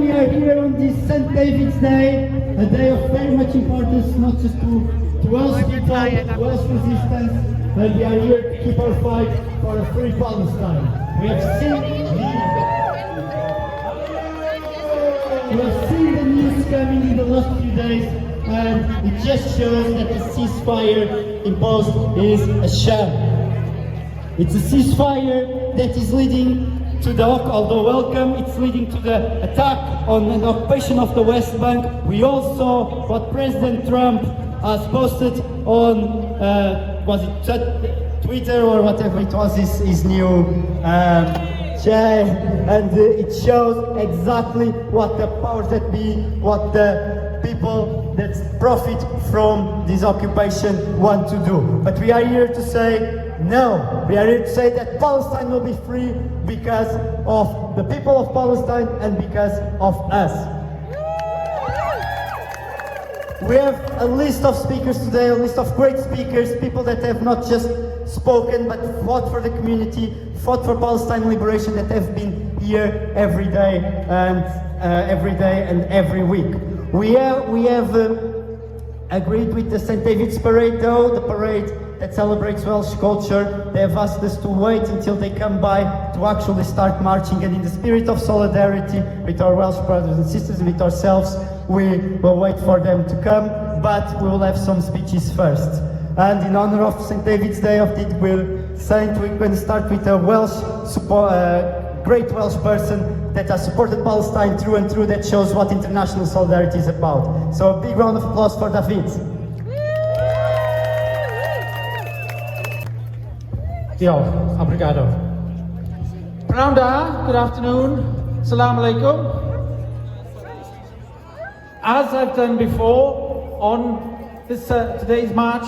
we are here on this St. David's Day, a day of very much importance, not just to Welsh people, Welsh resistance, but we are here to keep our fight for a free Palestine. We have seen the news coming in the last few days, and it just shows that the ceasefire imposed is a sham. It's a ceasefire that is leading to the, although welcome, it's leading to the attack on an occupation of the West Bank. We all saw what President Trump has posted on, was it Twitter or whatever it was, his new and it shows exactly what the powers that be, what the people that profit from this occupation want to do. But we are here to say no. We are here to say that Palestine will be free because of the people of Palestine and because of us. We have a list of speakers today, a list of great speakers, people that have not just spoken but fought for the community, fought for Palestine liberation, that have been here every day and every week. We have agreed with the St. David's Parade, though, the parade that celebrates Welsh culture. They have asked us to wait until they come by to actually start marching, and in the spirit of solidarity with our Welsh brothers and sisters and with ourselves, we will wait for them to come, but we will have some speeches first. And in honor of St. David's Day of the Goodwill Saint, we're going to start with a great Welsh person that has supported Palestine through and through, that shows what international solidarity is about. So a big round of applause for David. Diolch, obrigado. Pnawn da, good afternoon, Assalamu alaikum. As I've done before, on this today's march,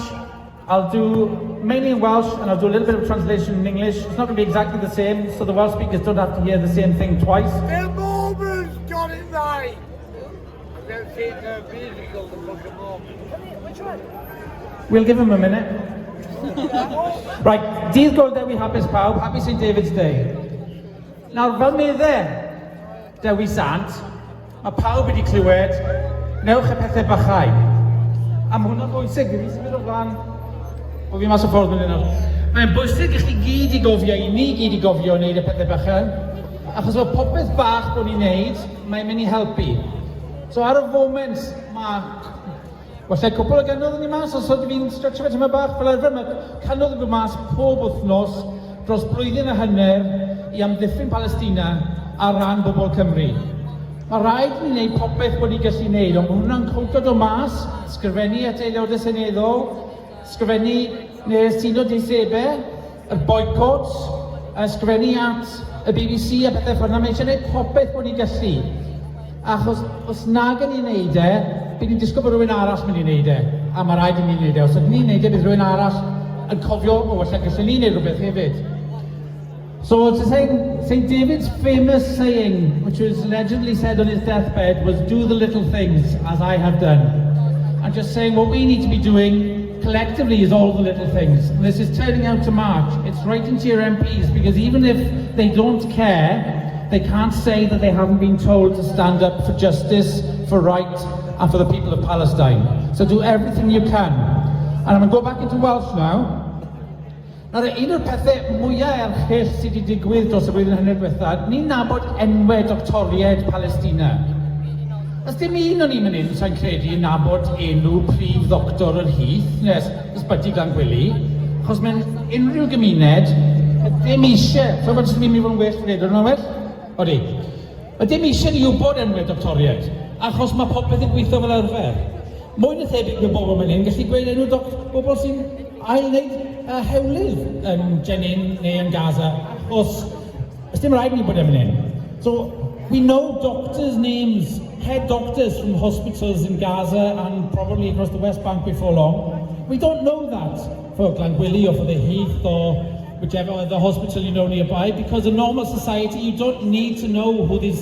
I'll do mainly in Welsh and I'll do a little bit of translation in English. It's not going to be exactly the same, so the Welsh speakers don't have to hear the same thing twice. Bill Morgan's got it right! I've never seen a musical to Book of Mormon. Which one? We'll give him a minute. Right, dydd Gwl Dewi hapus pawb, happy St. David's Day. Nawr, fel meddai Dewi Sant, mae pawb wedi clywed, newch y pethau bachau. A mae hwnna'n bwysig, fi symud o flan, o fi mas o ffordd mynd yno. Mae'n bwysig i chi gyd i gofio, i ni gyd i gofio wneud y pethau bachau, achos mae popeth bach bod ni'n neud, mae'n mynd i helpu. So ar y foment, mae Falle cwpl o ganodd ni mas, os oedden fi'n stretcho fe tyma bach fel arfer, mae canodd yn dod mas pob wythnos dros blwyddyn a hanner i amddiffyn Palestina ar ran bobl Cymru. Mae rhaid ni wneud popeth bod ni gallu wneud, ond mae hwnna'n cwntod o mas, sgrifennu at aelodau seneddol, sgrifennu neu syno deisebau, y boycotts, sgrifennu at y BBC a pethau ffordd. Mae eisiau wneud popeth bod ni gallu. Achos os nag yn ni'n neud bydd ni'n disgwyl bod rhywun arall mynd i wneud a mae rhaid i ni'n wneud Os ydyn ni'n wneud bydd rhywun arall yn cofio, o, falle gallwn ni'n wneud rhywbeth hefyd. So, St. David's famous saying, which was allegedly said on his deathbed, was do the little things as I have done. And just saying what we need to be doing collectively is all the little things. And this is turning out to march. It's writing to your MPs, because even if they don't care, they can't say that they haven't been told to stand up for justice, for right, and for the people of Palestine. So do everything you can. And I'm going to go back into Welsh now. Nawr, un o'r pethau mwyaf erchyll sydd wedi digwydd dros y blwyddyn hynny diwethaf, ni'n nabod enwau doctoriaid Palestina. Os dim un o'n i'n mynd sa'n credu yn nabod enw prif ddoctor yr Heath, nes ysbyty Glangwili, achos mewn unrhyw gymuned, dim eisiau, so mae'n jyst yn mynd i fod yn well fyd, o'n well? Odi. Mae dim eisiau ni wybod enwau doctoriaid, achos mae popeth yn gweithio fel arfer. Mwy na thebyg y bobl mynd hyn, gallu gweud enw bobl sy'n ail-wneud hewlydd yn Jenin neu yn Gaza, achos ys dim rhaid ni bod yn mynd hyn. So, we know doctors' names, head doctors from hospitals in Gaza and probably across the West Bank before long. We don't know that for Glangwili or for the Heath or whichever other hospital you know nearby, because in normal society you don't need to know who these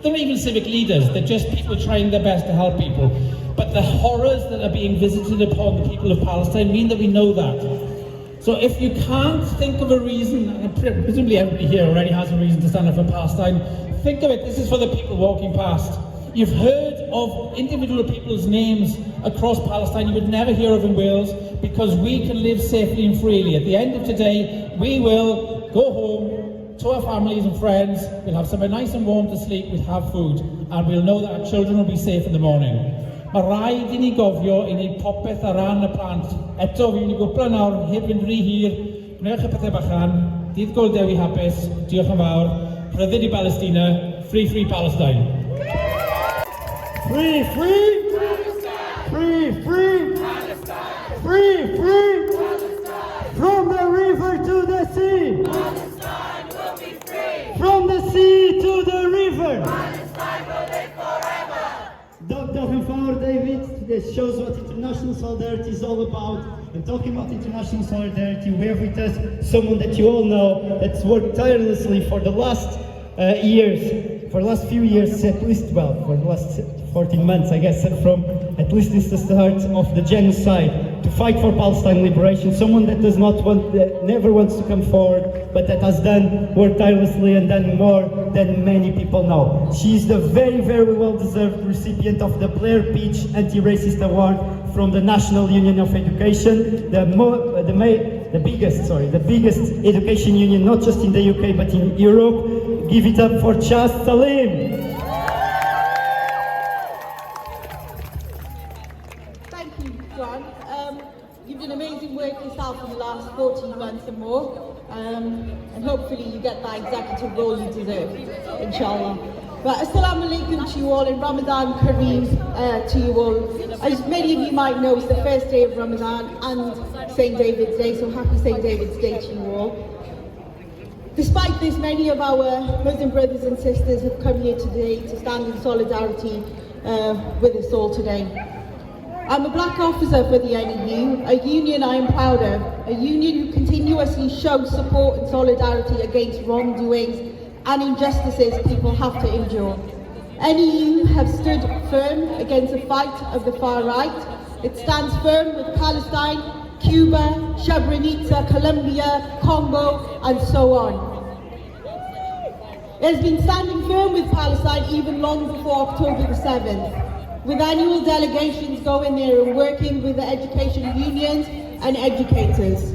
they're not even civic leaders, they're just people trying their best to help people. But the horrors that are being visited upon the people of Palestine mean that we know that. So if you can't think of a reason, and presumably everybody here already has a reason to stand up for Palestine, think of it, this is for the people walking past. You've heard of individual people's names across Palestine you would never hear of in Wales because we can live safely and freely. At the end of today, we will go home to our families and friends, we'll have somewhere nice and warm to sleep, we'll have food, and we'll know that our children will be safe in the morning. Mae rhaid I ni gofio I wneud popeth ar ran y plant. Eto, fi'n mynd I gwpla nawr, heb fynd rhy hir, gwnewch y pethau bachan, dydd gol dewi hapus, diolch yn fawr, Rhyddid I Palestina, free, free Palestine. Free, free Palestine. Free, free Palestine. Free, free Palestine. From the river to the sea. Palestine will be free. From the sea to the river. Palestine will live forever. Dr. Hafar David, this shows what international solidarity is all about. And talking about international solidarity, we have with us someone that you all know that's worked tirelessly for the last few years, at least, well, for the last 14 months, I guess, from at least since the start of the genocide, to fight for Palestine liberation. Someone that does not want, never wants to come forward, but that has worked tirelessly and done more than many people know. She is the very, very well-deserved recipient of the Blair Peach Anti-Racist Award from the National Union of Education, the biggest education union, not just in the UK, but in Europe. Give it up for Chas Salim. Thank you, John. You've done amazing work yourself in the last 14 months and more, and hopefully you get that executive role you deserve, inshallah. But Assalamu alaikum to you all, and Ramadan Kareem to you all. As many of you might know, it's the first day of Ramadan and St. David's Day, so happy St. David's Day to you all. Despite this, many of our Muslim brothers and sisters have come here today to stand in solidarity with us all today. I'm a black officer for the NEU, a union I am proud of, a union who continuously shows support and solidarity against wrongdoings and injustices people have to endure. NEU have stood firm against the fight of the far right. It stands firm with Palestine, Cuba, Srebrenica, Colombia, Congo, and so on. It has been standing firm with Palestine even long before October the 7th, with annual delegations going there and working with the education unions and educators.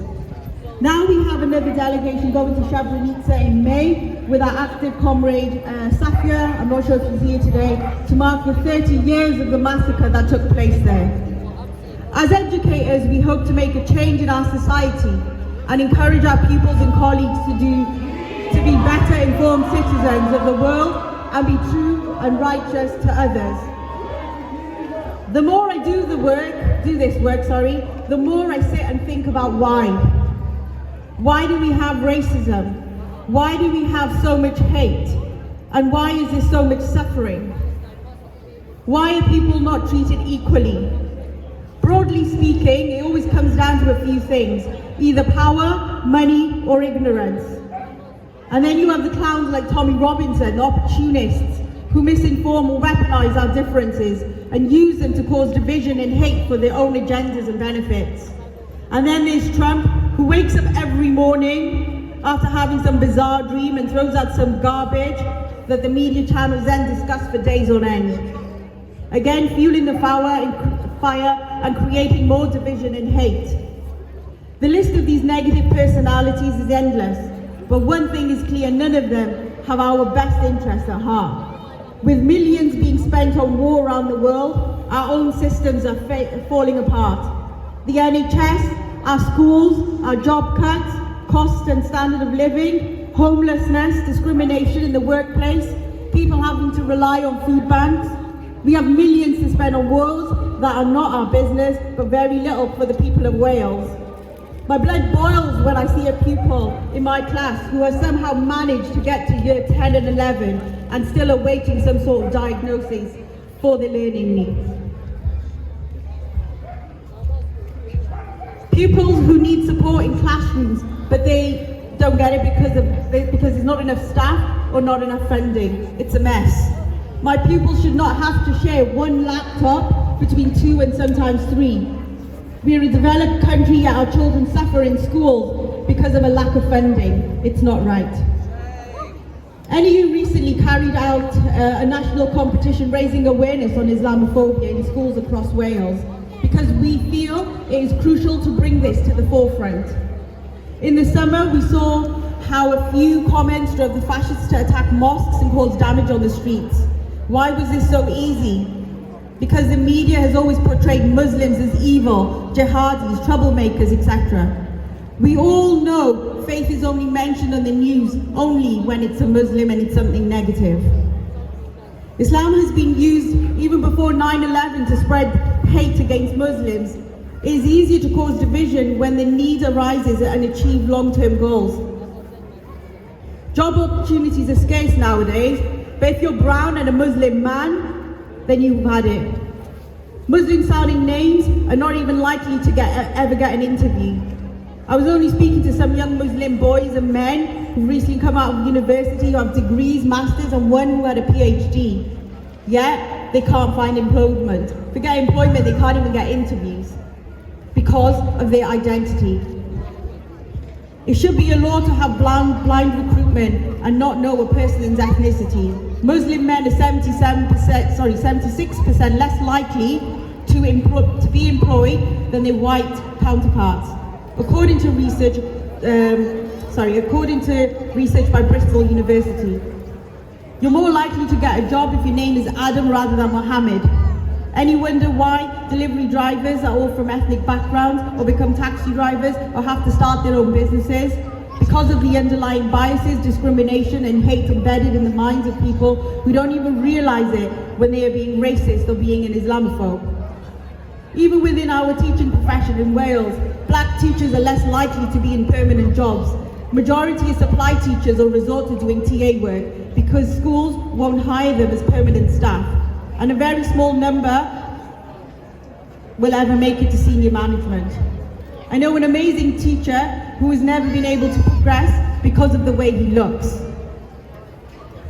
Now we have another delegation going to Srebrenica in May with our active comrade Safia, I'm not sure if he's here today, to mark the 30 years of the massacre that took place there. As educators, we hope to make a change in our society and encourage our pupils and colleagues to be better informed citizens of the world and be true and righteous to others. The more I do this work, the more I sit and think about why. Why do we have racism? Why do we have so much hate? And why is there so much suffering? Why are people not treated equally? Broadly speaking, it always comes down to a few things, either power, money, or ignorance. And then you have the clowns like Tommy Robinson, the opportunists, who misinform or weaponize our differences and use them to cause division and hate for their own agendas and benefits. And then there's Trump, who wakes up every morning after having some bizarre dream and throws out some garbage that the media channels then discuss for days on end. Again, fueling the fire and creating more division and hate. The list of these negative personalities is endless, but one thing is clear, none of them have our best interests at heart. With millions being spent on war around the world, our own systems are falling apart. The NHS, our schools, our job cuts, cost and standard of living, homelessness, discrimination in the workplace, people having to rely on food banks. We have millions to spend on wars that are not our business, but very little for the people of Wales. My blood boils when I see a pupil in my class who has somehow managed to get to year 10 and 11 and still awaiting some sort of diagnosis for their learning needs. Pupils who need support in classrooms, but they don't get it because there's not enough staff or not enough funding. It's a mess. My pupils should not have to share one laptop between 2 and sometimes 3. We are a developed country, yet our children suffer in schools because of a lack of funding. It's not right. NEU recently carried out a national competition raising awareness on Islamophobia in schools across Wales because we feel it is crucial to bring this to the forefront. In the summer, we saw how a few comments drove the fascists to attack mosques and cause damage on the streets. Why was this so easy? Because the media has always portrayed Muslims as evil, jihadis, troublemakers, etc. We all know faith is only mentioned on the news only when it's a Muslim and it's something negative. Islam has been used even before 9/11 to spread hate against Muslims. It is easier to cause division when the need arises and achieve long-term goals. Job opportunities are scarce nowadays, but if you're brown and a Muslim man, then you've had it. Muslim-sounding names are not even likely to ever get an interview. I was only speaking to some young Muslim boys and men who recently come out of university, who have degrees, masters, and one who had a PhD. Yet, they can't find employment. Forget employment, they can't even get interviews because of their identity. It should be a law to have blind recruitment and not know a person's ethnicity. Muslim men are 76% less likely to be employed than their white counterparts. According to research by Bristol University. You're more likely to get a job if your name is Adam rather than Mohammed. Any wonder why delivery drivers are all from ethnic backgrounds or become taxi drivers or have to start their own businesses? Because of the underlying biases, discrimination and hate embedded in the minds of people who don't even realize it when they are being racist or being an Islamophobe. Even within our teaching profession in Wales, black teachers are less likely to be in permanent jobs. Majority of supply teachers will resort to doing TA work because schools won't hire them as permanent staff. And a very small number will ever make it to senior management. I know an amazing teacher who has never been able to progress because of the way he looks.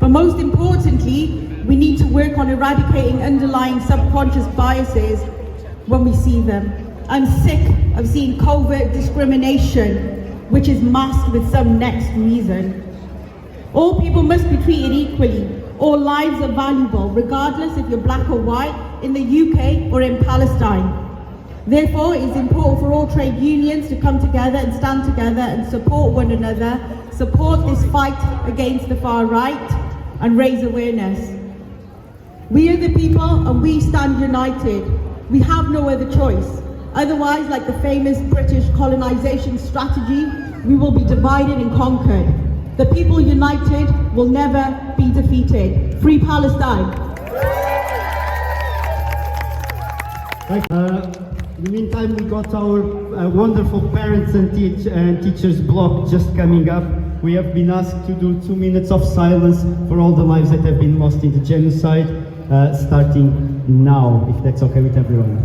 But most importantly, we need to work on eradicating underlying subconscious biases when we see them. I'm sick of seeing covert discrimination, which is masked with some next reason. All people must be treated equally. All lives are valuable, regardless if you're black or white, in the UK or in Palestine. Therefore, it is important for all trade unions to come together and stand together and support one another, support this fight against the far right, and raise awareness. We are the people and we stand united. We have no other choice. Otherwise, like the famous British colonization strategy, we will be divided and conquered. The people united will never be defeated. Free Palestine. In the meantime, we got our wonderful parents and teachers block just coming up. We have been asked to do 2 minutes of silence for all the lives that have been lost in the genocide, starting now, if that's okay with everyone.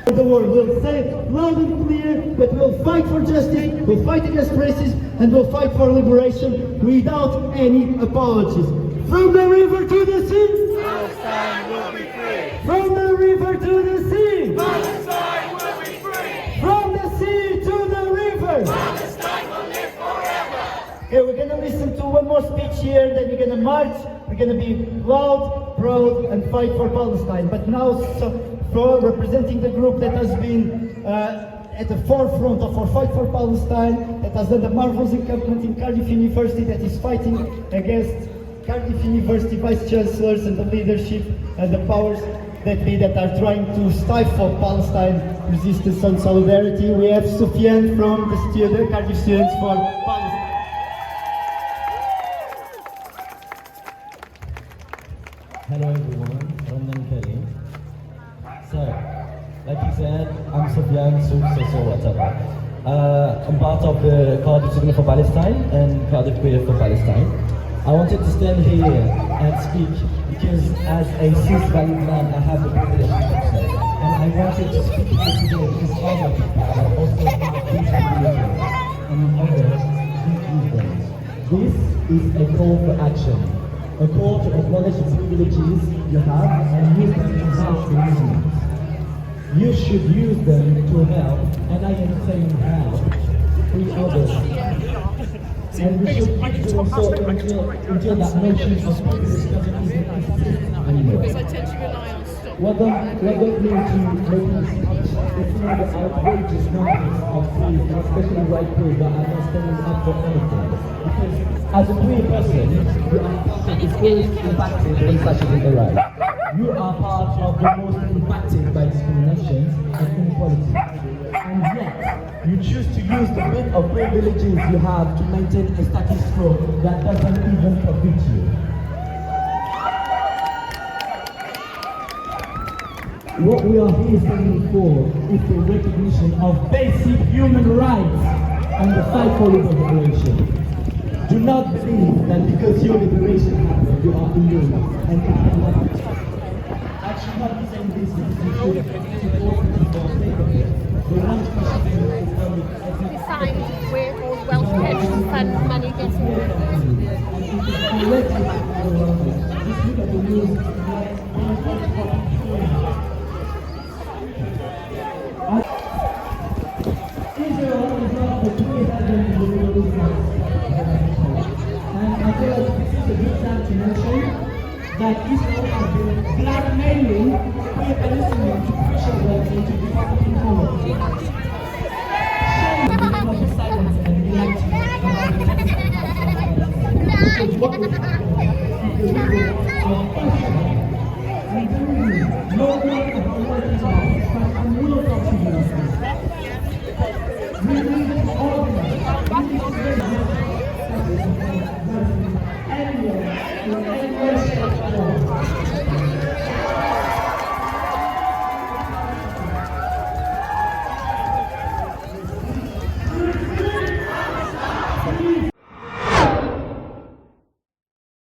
The world will say loud and clear that we'll fight for justice, we'll fight against racism, and we'll fight for liberation without any apologies. From the river to the sea, Palestine will be free. From the river to the sea, Palestine will be free. From the sea to the river. Palestine will live forever. Okay, we're gonna listen to one more speech here, then we're gonna march, we're gonna be loud, proud, and fight for Palestine. But now, for representing the group that has been at the forefront of our fight for Palestine, that has done the marvelous encampment in Cardiff University, that is fighting against Cardiff University vice chancellors and the leadership and the powers that be that are trying to stifle Palestine resistance and solidarity. We have Sufyan from the Cardiff Students for Palestine. Hello everyone, Ramadan Kareem. I'm part of the Cardiff Signal for Palestine and Cardiff Prayer for Palestine. I wanted to stand here and speak because as a cis-valid man, I have the privilege to do so. And I wanted to speak here today because other people are also have these privileges and others use them. This is a call for action, a call to acknowledge the privileges you have and use them to help the needy. You should use them to help, and I am saying help, three others. And we should keep doing so until that notion of privilege doesn't even exist anymore. What don't mean to make me speech, it's not the outrageous numbers of priests, especially white priests, that are not standing up for anything. Because as a queer person, you are part of the most impacted when fascism arrives. You are part of the most impacted by discrimination and inequality. And yet, you choose to use the bit of privileges you have to maintain a status quo that doesn't even profit you. What we are here standing for is the recognition of basic human rights and the fight for liberation. Do not believe that because your liberation happened, you are immune and you cannot. I should not be saying this because you should support people for the sake of it. The one question is Decide where all wealth pension fund money gets moved. Israel is not the true heaven in the Middle East. And I feel like this is a good time to mention that Israel has been blackmailing Palestinians to pressure them into developing poverty.